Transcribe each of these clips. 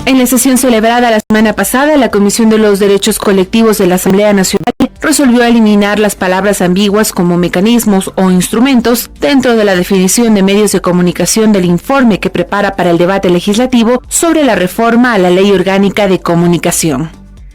En la sesión celebrada la semana pasada, la Comisión de los Derechos Colectivos de la Asamblea Nacional resolvió eliminar las palabras ambiguas como mecanismos o instrumentos dentro de la definición de medios de comunicación del informe que prepara para el debate legislativo sobre la reforma a la Ley Orgánica de Comunicación.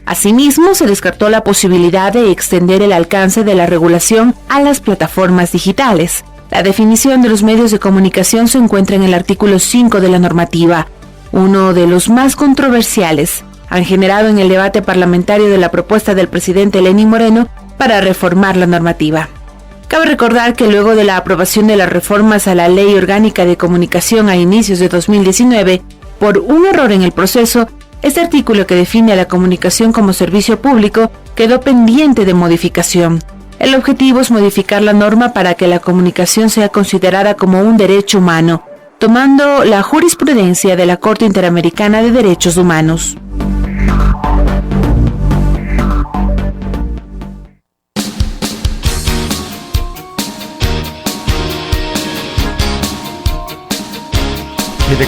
Asimismo, se descartó la posibilidad de extender el alcance de la regulación a las plataformas digitales. La definición de los medios de comunicación se encuentra en el artículo 5 de la normativa. Uno de los más controversiales, han generado en el debate parlamentario de la propuesta del presidente Lenín Moreno para reformar la normativa. Cabe recordar que luego de la aprobación de las reformas a la Ley Orgánica de Comunicación a inicios de 2019, por un error en el proceso, este artículo que define a la comunicación como servicio público quedó pendiente de modificación. El objetivo es modificar la norma para que la comunicación sea considerada como un derecho humano, tomando la jurisprudencia de la Corte Interamericana de Derechos Humanos.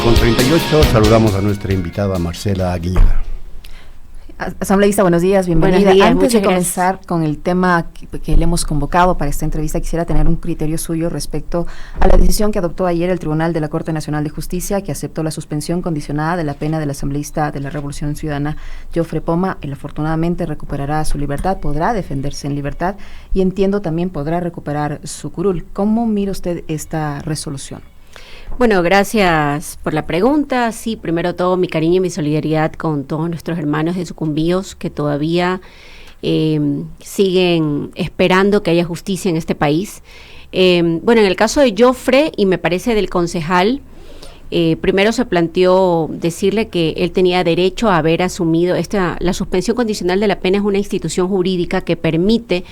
Con 38 saludamos a nuestra invitada Marcela Aguilera. Asambleísta, buenos días, bienvenida. Buenos días, Antes de comenzar con el tema que le hemos convocado para esta entrevista, quisiera tener un criterio suyo respecto a la decisión que adoptó ayer el Tribunal de la Corte Nacional de Justicia, que aceptó la suspensión condicionada de la pena del asambleísta de la Revolución Ciudadana, Jofre Poma. Él afortunadamente recuperará su libertad, podrá defenderse en libertad y entiendo también podrá recuperar su curul. ¿Cómo mira usted esta resolución? Bueno, gracias por la pregunta. Sí, primero todo mi cariño y mi solidaridad con todos nuestros hermanos de Sucumbíos que todavía siguen esperando que haya justicia en este país. Bueno, en el caso de Jofre y me parece del concejal, primero se planteó decirle que él tenía derecho a haber asumido la suspensión condicional de la pena. Es una institución jurídica que permite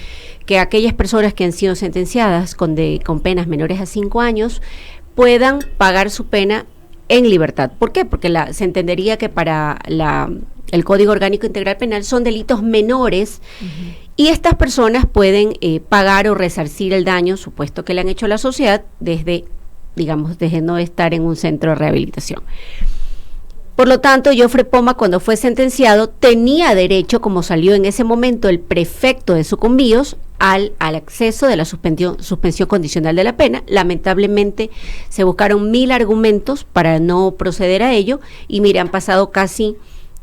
que aquellas personas que han sido sentenciadas con penas menores a 5 años puedan pagar su pena en libertad. ¿Por qué? Porque se entendería que para el Código Orgánico Integral Penal son delitos menores y estas personas pueden pagar o resarcir el daño supuesto que le han hecho a la sociedad desde no estar en un centro de rehabilitación. Por lo tanto, Jofre Poma, cuando fue sentenciado, tenía derecho, como salió en ese momento el prefecto de Sucumbíos, al acceso de la suspensión condicional de la pena. Lamentablemente, se buscaron 1000 argumentos para no proceder a ello, y mire, han pasado casi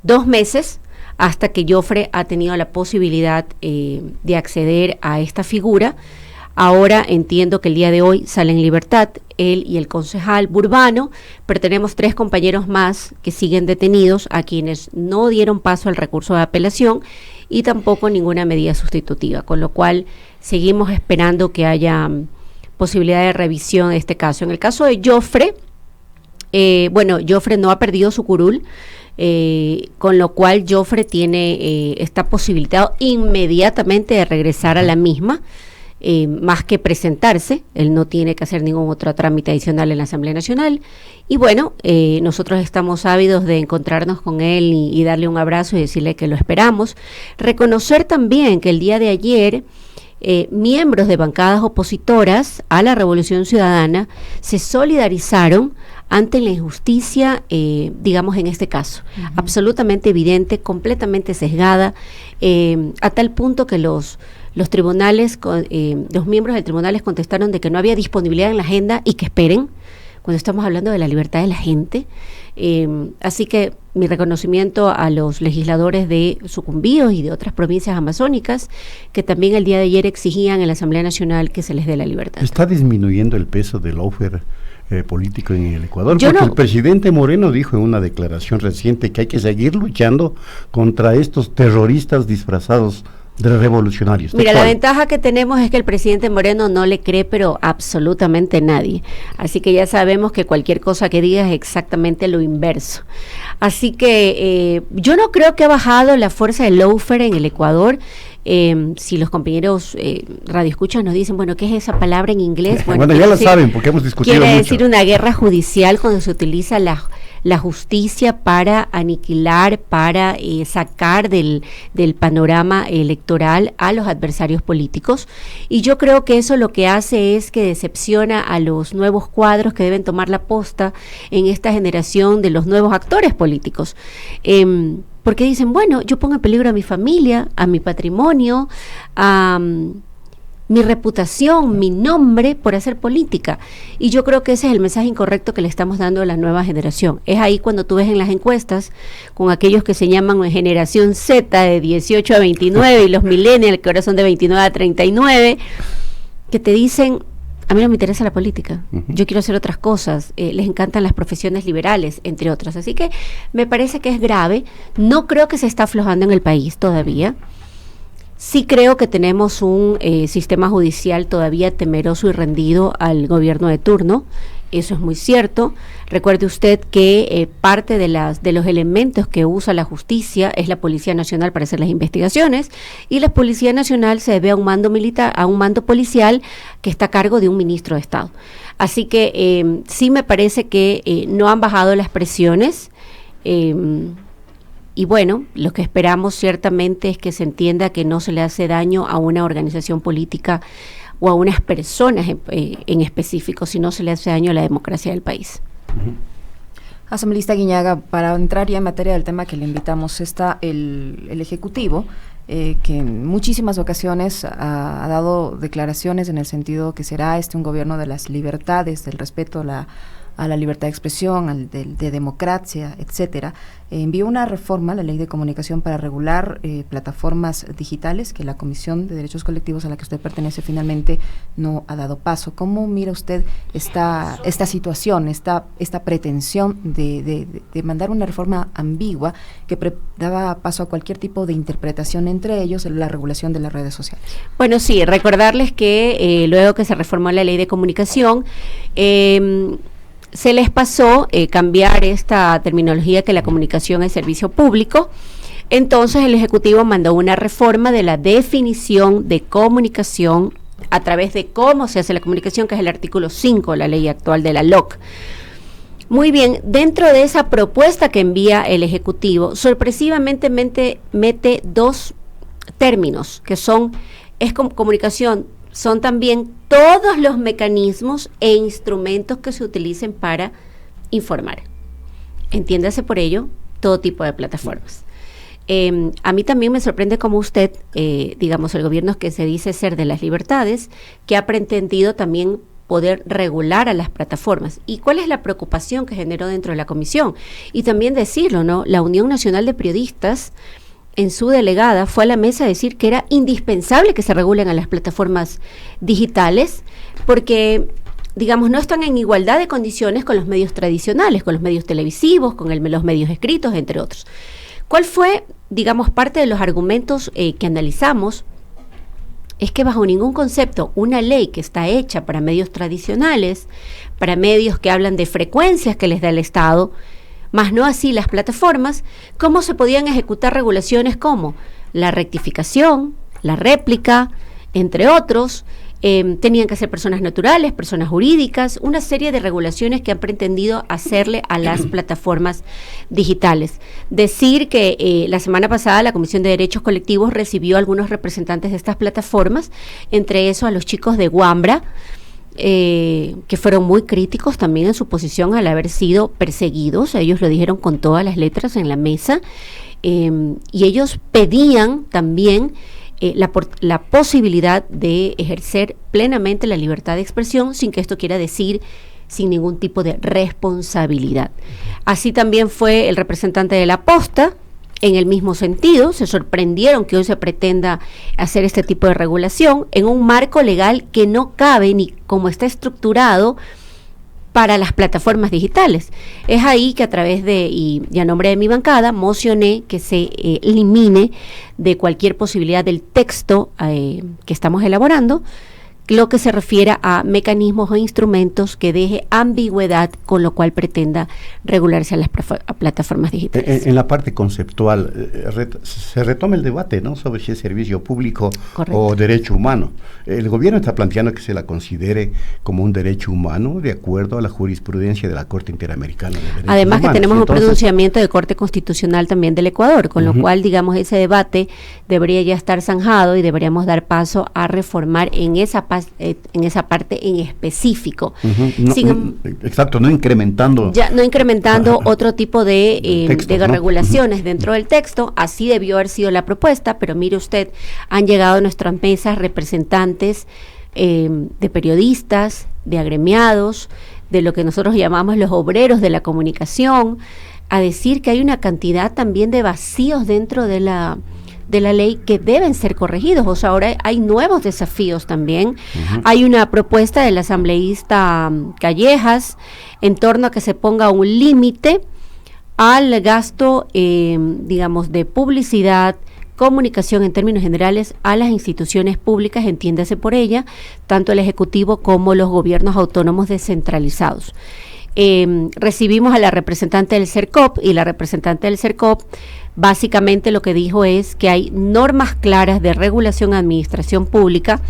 2 meses hasta que Jofre ha tenido la posibilidad de acceder a esta figura. Ahora entiendo que el día de hoy sale en libertad él y el concejal Burbano, pero tenemos 3 compañeros más que siguen detenidos, a quienes no dieron paso al recurso de apelación y tampoco ninguna medida sustitutiva, con lo cual seguimos esperando que haya posibilidad de revisión de este caso. En el caso de Jofre, Jofre no ha perdido su curul, con lo cual Jofre está posibilitado inmediatamente de regresar a la misma. Más que presentarse, él no tiene que hacer ningún otro trámite adicional en la Asamblea Nacional. Y bueno, nosotros estamos ávidos de encontrarnos con él y darle un abrazo y decirle que lo esperamos. Reconocer también que el día de ayer miembros de bancadas opositoras a la Revolución Ciudadana se solidarizaron ante la injusticia, en este caso, absolutamente evidente, completamente sesgada, a tal punto que los tribunales, los miembros del tribunales contestaron de que no había disponibilidad en la agenda y que esperen, cuando estamos hablando de la libertad de la gente. Así que mi reconocimiento a los legisladores de Sucumbíos y de otras provincias amazónicas que también el día de ayer exigían en la Asamblea Nacional que se les dé la libertad. ¿Está disminuyendo el peso del lawfare político en el Ecuador? Porque el presidente Moreno dijo en una declaración reciente que hay que seguir luchando contra estos terroristas disfrazados de revolucionarios. Mira, la ventaja que tenemos es que el presidente Moreno no le cree, pero absolutamente nadie. Así que ya sabemos que cualquier cosa que diga es exactamente lo inverso. Así que yo no creo que ha bajado la fuerza del lawfare en el Ecuador. Si los compañeros radioescuchas nos dicen, bueno, ¿qué es esa palabra en inglés? Bueno, ya la saben porque hemos discutido quiere mucho. Decir una guerra judicial cuando se utiliza la justicia para aniquilar, para sacar del panorama electoral a los adversarios políticos, y yo creo que eso lo que hace es que decepciona a los nuevos cuadros que deben tomar la posta en esta generación de los nuevos actores políticos. Porque dicen, bueno, yo pongo en peligro a mi familia, a mi patrimonio, a mi reputación, mi nombre por hacer política. Y yo creo que ese es el mensaje incorrecto que le estamos dando a la nueva generación. Es ahí cuando tú ves en las encuestas con aquellos que se llaman generación Z de 18 a 29 y los millennials que ahora son de 29 a 39, que te dicen, a mí no me interesa la política, yo quiero hacer otras cosas, les encantan las profesiones liberales, entre otras. Así que me parece que es grave, no creo que se está aflojando en el país todavía. Sí creo que tenemos un sistema judicial todavía temeroso y rendido al gobierno de turno, eso es muy cierto. Recuerde usted que parte de los elementos que usa la justicia es la Policía Nacional para hacer las investigaciones, y la Policía Nacional se debe a un mando militar, a un mando policial que está a cargo de un ministro de Estado. Así que sí me parece que no han bajado las presiones. Y bueno, lo que esperamos ciertamente es que se entienda que no se le hace daño a una organización política o a unas personas en específico, sino se le hace daño a la democracia del país. Asambleísta Guiñaga, para entrar ya en materia del tema que le invitamos, está el Ejecutivo, que en muchísimas ocasiones ha dado declaraciones en el sentido que será un gobierno de las libertades, del respeto a la libertad de expresión, de democracia, etcétera. Envió una reforma a la Ley de Comunicación para regular plataformas digitales, que la Comisión de Derechos Colectivos a la que usted pertenece finalmente no ha dado paso. ¿Cómo mira usted esta situación, esta pretensión de mandar una reforma ambigua que daba paso a cualquier tipo de interpretación, entre ellos la regulación de las redes sociales? Bueno, sí, recordarles que luego que se reformó la Ley de Comunicación, se les pasó cambiar esta terminología que la comunicación es servicio público. Entonces el Ejecutivo mandó una reforma de la definición de comunicación a través de cómo se hace la comunicación, que es el artículo 5 de la ley actual de la LOC. Muy bien, dentro de esa propuesta que envía el Ejecutivo, sorpresivamente mete dos términos que es comunicación, son también todos los mecanismos e instrumentos que se utilicen para informar. Entiéndase por ello todo tipo de plataformas. A mí también me sorprende como usted, digamos, el gobierno que se dice ser de las libertades, que ha pretendido también poder regular a las plataformas. ¿Y cuál es la preocupación que generó dentro de la comisión? Y también decirlo, ¿no? La Unión Nacional de Periodistas, en su delegada, fue a la mesa a decir que era indispensable que se regulen a las plataformas digitales porque, digamos, no están en igualdad de condiciones con los medios tradicionales, con los medios televisivos, con los medios escritos, entre otros. ¿Cuál fue, digamos, parte de los argumentos que analizamos? Es que bajo ningún concepto una ley que está hecha para medios tradicionales, para medios que hablan de frecuencias que les da el Estado, más no así las plataformas, ¿cómo se podían ejecutar regulaciones como la rectificación, la réplica, entre otros? Tenían que ser personas naturales, personas jurídicas, una serie de regulaciones que han pretendido hacerle a las plataformas digitales. Decir que la semana pasada la Comisión de Derechos Colectivos recibió a algunos representantes de estas plataformas, entre esos a los chicos de Wambra, que fueron muy críticos también en su posición al haber sido perseguidos. Ellos lo dijeron con todas las letras en la mesa, y ellos pedían también la posibilidad de ejercer plenamente la libertad de expresión, sin que esto quiera decir sin ningún tipo de responsabilidad. Así también fue el representante de la Posta. En el mismo sentido, se sorprendieron que hoy se pretenda hacer este tipo de regulación en un marco legal que no cabe ni como está estructurado para las plataformas digitales. Es ahí que a través y a nombre de mi bancada, mocioné que se elimine de cualquier posibilidad del texto que estamos elaborando, lo que se refiere a mecanismos o instrumentos que deje ambigüedad, con lo cual pretenda regularse a las plataformas digitales. En la parte conceptual, se retoma el debate, ¿no?, sobre si es servicio público o derecho humano. El gobierno está planteando que se la considere como un derecho humano de acuerdo a la jurisprudencia de la Corte Interamericana de Derechos Además Humanos. Que tenemos un pronunciamiento de Corte Constitucional también del Ecuador, con lo cual, digamos, ese debate debería ya estar zanjado y deberíamos dar paso a reformar en esa parte en específico. Exacto, no incrementando. No incrementando otro tipo de regulaciones dentro del texto. Así debió haber sido la propuesta, pero mire usted, han llegado a nuestras mesas representantes de periodistas, de agremiados, de lo que nosotros llamamos los obreros de la comunicación, a decir que hay una cantidad también de vacíos dentro de la ley que deben ser corregidos. O sea, ahora hay nuevos desafíos también. Hay una propuesta del asambleísta Callejas en torno a que se ponga un límite al gasto, digamos, de publicidad, comunicación en términos generales a las instituciones públicas, entiéndase por ella, tanto el Ejecutivo como los gobiernos autónomos descentralizados. Recibimos a la representante del CERCOP y la representante del CERCOP básicamente lo que dijo es que hay normas claras de regulación a administración pública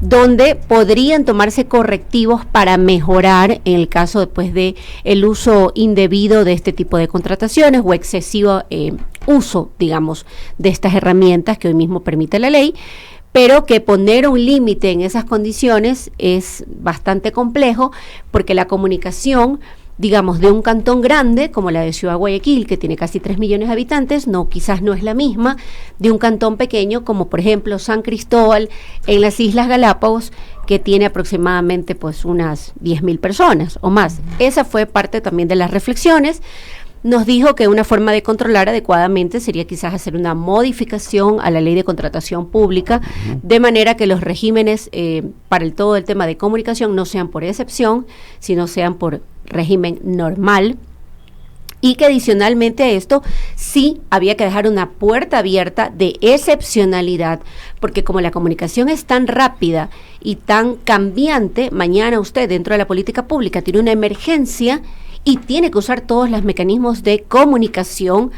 donde podrían tomarse correctivos para mejorar en el caso después de el uso indebido de este tipo de contrataciones o excesivo uso, digamos, de estas herramientas que hoy mismo permite la ley, pero que poner un límite en esas condiciones es bastante complejo porque la comunicación, digamos, de un cantón grande como la de Ciudad Guayaquil, que tiene casi 3 millones de habitantes, quizás no es la misma de un cantón pequeño como por ejemplo San Cristóbal en las Islas Galápagos, que tiene aproximadamente pues unas 10.000 personas o más. Esa fue parte también de las reflexiones. Nos dijo que una forma de controlar adecuadamente sería quizás hacer una modificación a la ley de contratación pública, de manera que los regímenes para todo el tema de comunicación no sean por excepción, sino sean por régimen normal, y que adicionalmente a esto sí había que dejar una puerta abierta de excepcionalidad, porque como la comunicación es tan rápida y tan cambiante, mañana usted dentro de la política pública tiene una emergencia y tiene que usar todos los mecanismos de comunicación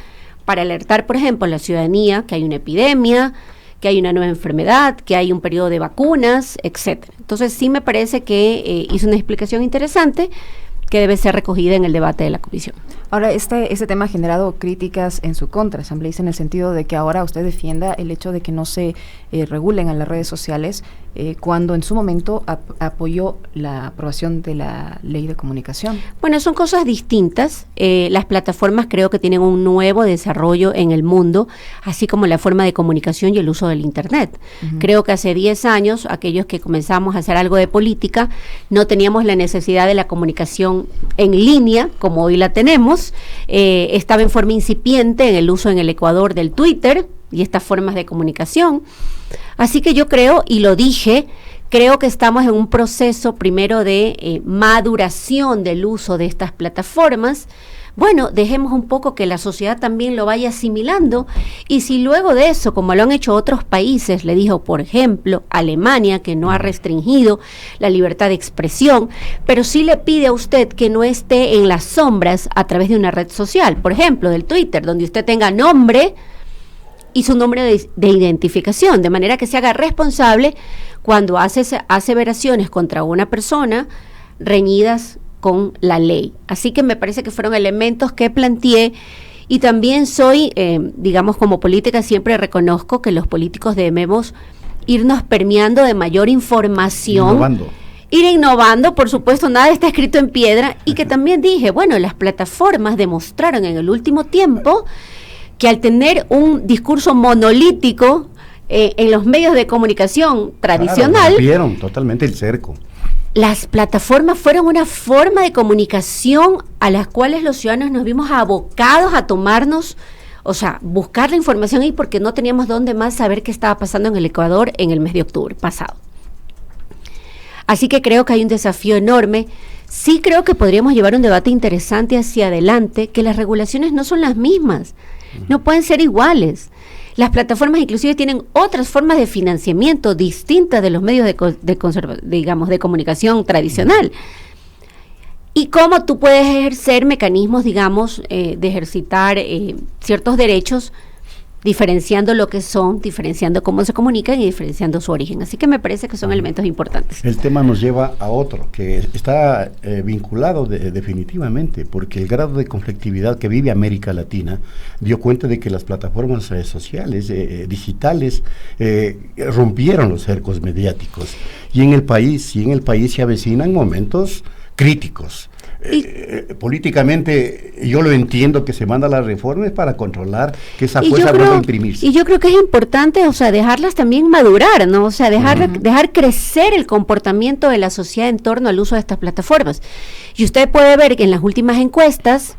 para alertar, por ejemplo, a la ciudadanía que hay una epidemia, que hay una nueva enfermedad, que hay un periodo de vacunas, etcétera. Entonces sí me parece que hizo una explicación interesante que debe ser recogida en el debate de la comisión. Ahora, este tema ha generado críticas en su contra, asambleísta, en el sentido de que ahora usted defienda el hecho de que no se regulen a las redes sociales, cuando en su momento apoyó la aprobación de la ley de comunicación. Bueno, son cosas distintas. Las plataformas creo que tienen un nuevo desarrollo en el mundo, así como la forma de comunicación y el uso del Internet. Creo que hace 10 años, aquellos que comenzamos a hacer algo de política, no teníamos la necesidad de la comunicación en línea, como hoy la tenemos. Estaba en forma incipiente en el uso en el Ecuador del Twitter y estas formas de comunicación. Así que yo creo, y lo dije, creo que estamos en un proceso primero de maduración del uso de estas plataformas. Bueno, dejemos un poco que la sociedad también lo vaya asimilando, y si luego de eso, como lo han hecho otros países, le dijo, por ejemplo, Alemania, que no ha restringido la libertad de expresión, pero sí le pide a usted que no esté en las sombras a través de una red social, por ejemplo, del Twitter, donde usted tenga nombre y su nombre de identificación, de manera que se haga responsable cuando hace aseveraciones contra una persona reñidas con la ley. Así que me parece que fueron elementos que planteé, y también soy, digamos, como política siempre reconozco que los políticos debemos irnos permeando de mayor información. Ir innovando, por supuesto, nada está escrito en piedra, y que también dije, bueno, las plataformas demostraron en el último tiempo que al tener un discurso monolítico en los medios de comunicación tradicional, rompieron totalmente el cerco. Las plataformas fueron una forma de comunicación a las cuales los ciudadanos nos vimos abocados a tomarnos, o sea, buscar la información ahí, porque no teníamos dónde más saber qué estaba pasando en el Ecuador en el mes de octubre pasado. Así que creo que hay un desafío enorme. Sí creo que podríamos llevar un debate interesante hacia adelante, que las regulaciones no son las mismas, no pueden ser iguales. Las plataformas inclusive tienen otras formas de financiamiento distintas de los medios de comunicación tradicional. Y cómo tú puedes ejercer mecanismos, digamos, de ejercitar ciertos derechos, diferenciando lo que son, diferenciando cómo se comunican y diferenciando su origen. Así que me parece que son elementos importantes. El tema nos lleva a otro, que está vinculado definitivamente, porque el grado de conflictividad que vive América Latina dio cuenta de que las plataformas sociales, digitales, rompieron los cercos mediáticos. Y en el país se avecinan momentos críticos. Políticamente yo lo entiendo que se manda las reformas para controlar que esa fuerza vuelva a imprimirse. Y yo creo que es importante, o sea, dejarlas también madurar, ¿no? O sea, dejar crecer el comportamiento de la sociedad en torno al uso de estas plataformas. Y usted puede ver que en las últimas encuestas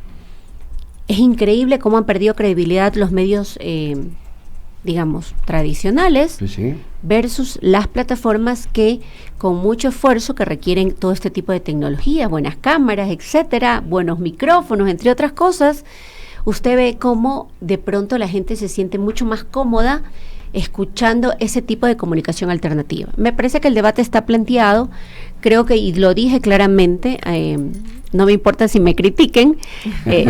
es increíble cómo han perdido credibilidad los medios digamos, tradicionales, sí, versus las plataformas que con mucho esfuerzo, que requieren todo este tipo de tecnología, buenas cámaras, etcétera, buenos micrófonos, entre otras cosas, usted ve cómo de pronto la gente se siente mucho más cómoda escuchando ese tipo de comunicación alternativa. Me parece que el debate está planteado, creo que, y lo dije claramente, no me importa si me critiquen,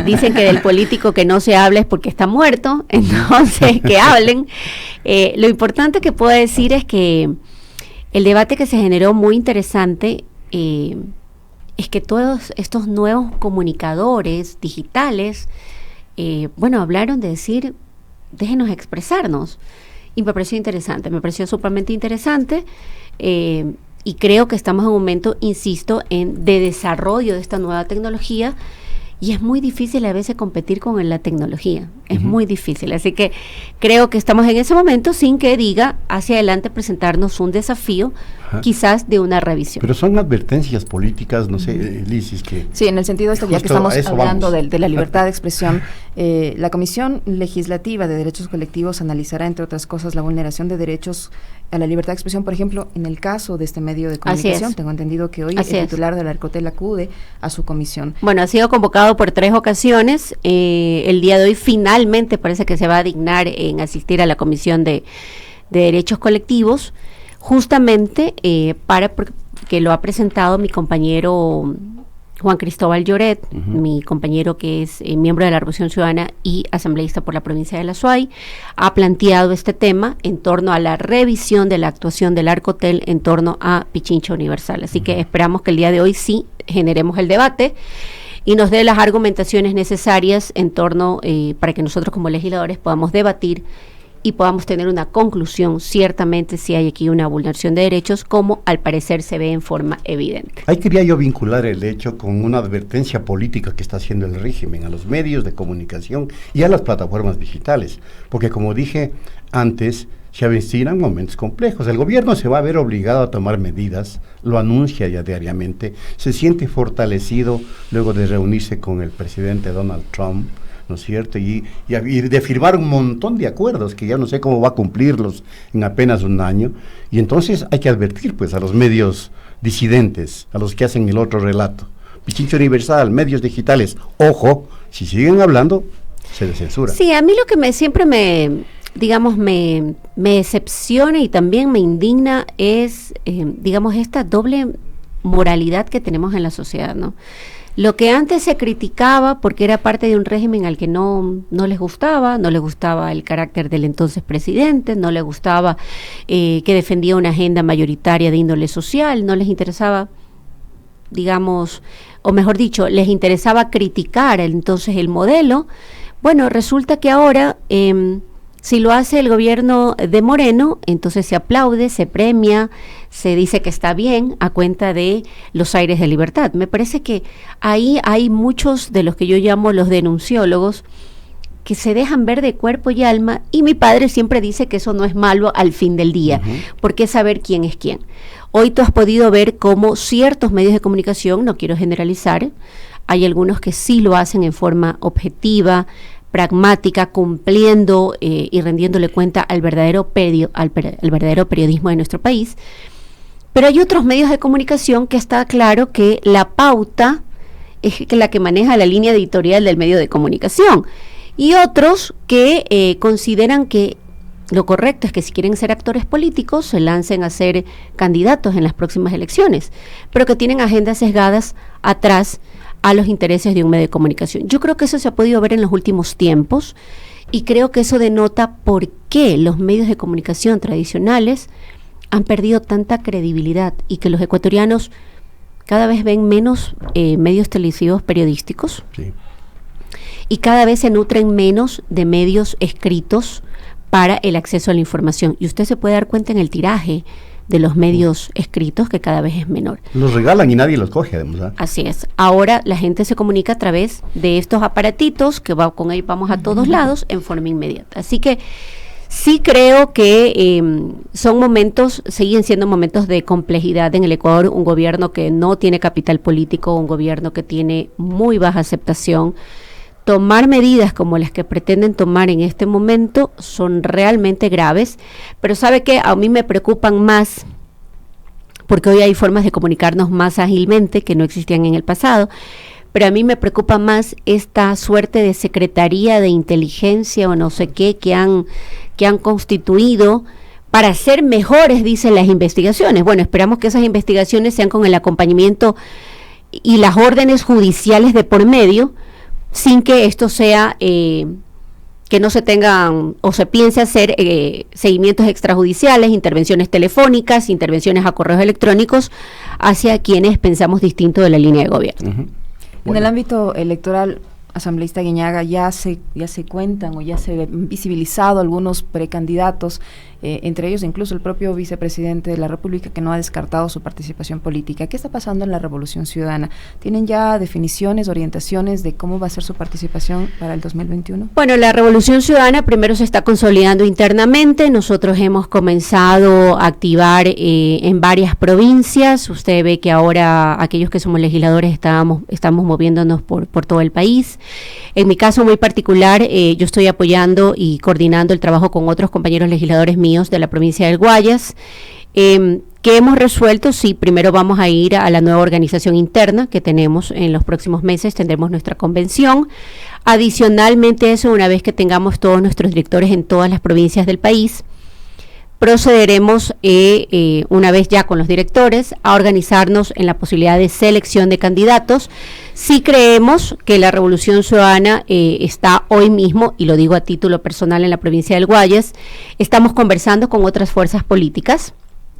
dicen que del político que no se habla es porque está muerto, entonces que hablen. Lo importante que puedo decir es que el debate que se generó muy interesante es que todos estos nuevos comunicadores digitales, hablaron de decir, déjenos expresarnos. Y me pareció interesante, me pareció sumamente interesante, y creo que estamos en un momento, insisto, de desarrollo de esta nueva tecnología, y es muy difícil a veces competir con la tecnología, es muy difícil, así que creo que estamos en ese momento sin que diga hacia adelante presentarnos un desafío, quizás de una revisión. Pero son advertencias políticas, no sé, Lisis, que... Sí, en el sentido de esto, ya que estamos hablando de la libertad de expresión, la Comisión Legislativa de Derechos Colectivos analizará, entre otras cosas, la vulneración de derechos a la libertad de expresión, por ejemplo, en el caso de este medio de comunicación. Tengo entendido que hoy el titular de la Arcotel acude a su comisión. Bueno, ha sido convocado por 3 ocasiones, el día de hoy finalmente parece que se va a dignar en asistir a la Comisión de Derechos Colectivos, justamente porque lo ha presentado mi compañero Juan Cristóbal Lloret, mi compañero que es miembro de la Revolución Ciudadana y asambleísta por la provincia de La Suay, ha planteado este tema en torno a la revisión de la actuación del Arcotel en torno a Pichincha Universal. Así que esperamos que el día de hoy sí generemos el debate y nos dé las argumentaciones necesarias en torno para que nosotros como legisladores podamos debatir y podamos tener una conclusión. Ciertamente si hay aquí una vulneración de derechos, como al parecer se ve en forma evidente. Ahí quería yo vincular el hecho con una advertencia política que está haciendo el régimen a los medios de comunicación y a las plataformas digitales, porque como dije antes, se avecinan momentos complejos. El gobierno se va a ver obligado a tomar medidas, lo anuncia ya diariamente, se siente fortalecido luego de reunirse con el presidente Donald Trump, ¿no es cierto? Y de firmar un montón de acuerdos que ya no sé cómo va a cumplirlos en apenas un año. Y entonces hay que advertir pues a los medios disidentes, a los que hacen el otro relato. Pichincha Universal, medios digitales, ojo, si siguen hablando, se les censura. Sí, a mí lo que siempre me decepciona y también me indigna es, esta doble moralidad que tenemos en la sociedad, ¿no? Lo que antes se criticaba porque era parte de un régimen al que no les gustaba el carácter del entonces presidente, no les gustaba que defendía una agenda mayoritaria de índole social, no les interesaba, o mejor dicho, les interesaba criticar entonces el modelo. Bueno, resulta que ahora, si lo hace el gobierno de Moreno, entonces se aplaude, se premia, se dice que está bien a cuenta de los aires de libertad. Me parece que ahí hay muchos de los que yo llamo los denunciólogos que se dejan ver de cuerpo y alma, y mi padre siempre dice que eso no es malo al fin del día, porque es saber quién es quién. Hoy tú has podido ver cómo ciertos medios de comunicación, no quiero generalizar, hay algunos que sí lo hacen en forma objetiva, pragmática, cumpliendo y rendiéndole cuenta al verdadero periodismo de nuestro país. Pero hay otros medios de comunicación que está claro que la pauta es la que maneja la línea editorial del medio de comunicación, y otros que consideran que lo correcto es que si quieren ser actores políticos, se lancen a ser candidatos en las próximas elecciones, pero que tienen agendas sesgadas atrás a los intereses de un medio de comunicación. Yo creo que eso se ha podido ver en los últimos tiempos y creo que eso denota por qué los medios de comunicación tradicionales han perdido tanta credibilidad y que los ecuatorianos cada vez ven menos medios televisivos periodísticos, sí, y cada vez se nutren menos de medios escritos para el acceso a la información. Y usted se puede dar cuenta en el tiraje de los medios escritos que cada vez es menor. Los regalan y nadie los coge, además. Así es. Ahora la gente se comunica a través de estos aparatitos que con ellos vamos a todos lados en forma inmediata. Así que sí creo que siguen siendo momentos de complejidad en el Ecuador, un gobierno que no tiene capital político, un gobierno que tiene muy baja aceptación. Tomar medidas como las que pretenden tomar en este momento son realmente graves, pero ¿sabe qué? A mí me preocupan más, porque hoy hay formas de comunicarnos más ágilmente que no existían en el pasado, pero a mí me preocupa más esta suerte de secretaría de inteligencia o no sé qué que han constituido para hacer mejores, dicen las investigaciones. Bueno, esperamos que esas investigaciones sean con el acompañamiento y las órdenes judiciales de por medio, sin que esto sea, que no se tengan o se piense hacer seguimientos extrajudiciales, intervenciones telefónicas, intervenciones a correos electrónicos hacia quienes pensamos distinto de la línea de gobierno. Bueno. En el ámbito electoral, asambleísta Guiñaga, ya se cuentan o ya se han visibilizado algunos precandidatos, entre ellos incluso el propio vicepresidente de la República, que no ha descartado su participación política. ¿Qué está pasando en la Revolución Ciudadana? ¿Tienen ya definiciones, orientaciones de cómo va a ser su participación para el 2021? Bueno, la Revolución Ciudadana primero se está consolidando internamente. Nosotros hemos comenzado a activar en varias provincias. Usted ve que ahora aquellos que somos legisladores estamos moviéndonos por todo el país. En mi caso muy particular, yo estoy apoyando y coordinando el trabajo con otros compañeros legisladores míos de la provincia del Guayas, que hemos resuelto, sí, primero vamos a ir a la nueva organización interna que tenemos en los próximos meses, tendremos nuestra convención. Adicionalmente a eso, una vez que tengamos todos nuestros directores en todas las provincias del país, procederemos, una vez ya con los directores, a organizarnos en la posibilidad de selección de candidatos. Sí creemos que la Revolución Ciudadana está hoy mismo, y lo digo a título personal, en la provincia del Guayas. Estamos conversando con otras fuerzas políticas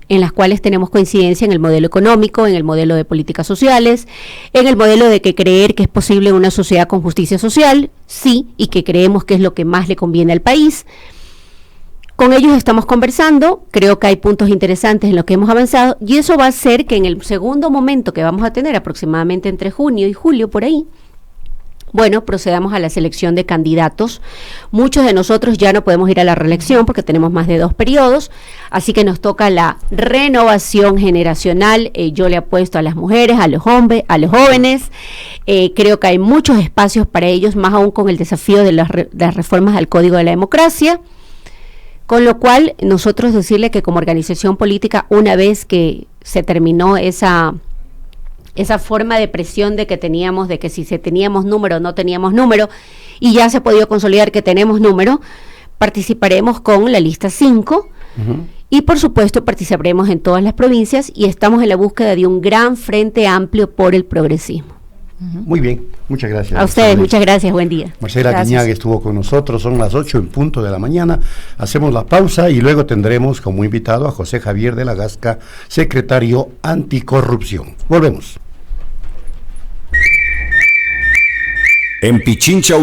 en las cuales tenemos coincidencia en el modelo económico, en el modelo de políticas sociales, en el modelo de que creer que es posible una sociedad con justicia social, sí, y que creemos que es lo que más le conviene al país. Con ellos estamos conversando, creo que hay puntos interesantes en los que hemos avanzado, y eso va a hacer que en el segundo momento que vamos a tener, aproximadamente entre junio y julio, por ahí, bueno, procedamos a la selección de candidatos. Muchos de nosotros ya no podemos ir a la reelección porque tenemos más de 2 periodos, así que nos toca la renovación generacional. Yo le apuesto a las mujeres, a los hombres, a los jóvenes. Creo que hay muchos espacios para ellos, más aún con el desafío de las reformas al Código de la Democracia. Con lo cual, nosotros decirle que como organización política, una vez que se terminó esa forma de presión de que teníamos, de que si teníamos número o no teníamos número, y ya se ha podido consolidar que tenemos número, participaremos con la lista 5, y por supuesto participaremos en todas las provincias, y estamos en la búsqueda de un gran frente amplio por el progresismo. Muy bien, muchas gracias. A ustedes, muchas gracias, buen día. Marcela Guiñaga estuvo con nosotros, son las 8 en punto de la mañana, hacemos la pausa y luego tendremos como invitado a José Javier de la Gasca, secretario anticorrupción. Volvemos. En Pichincha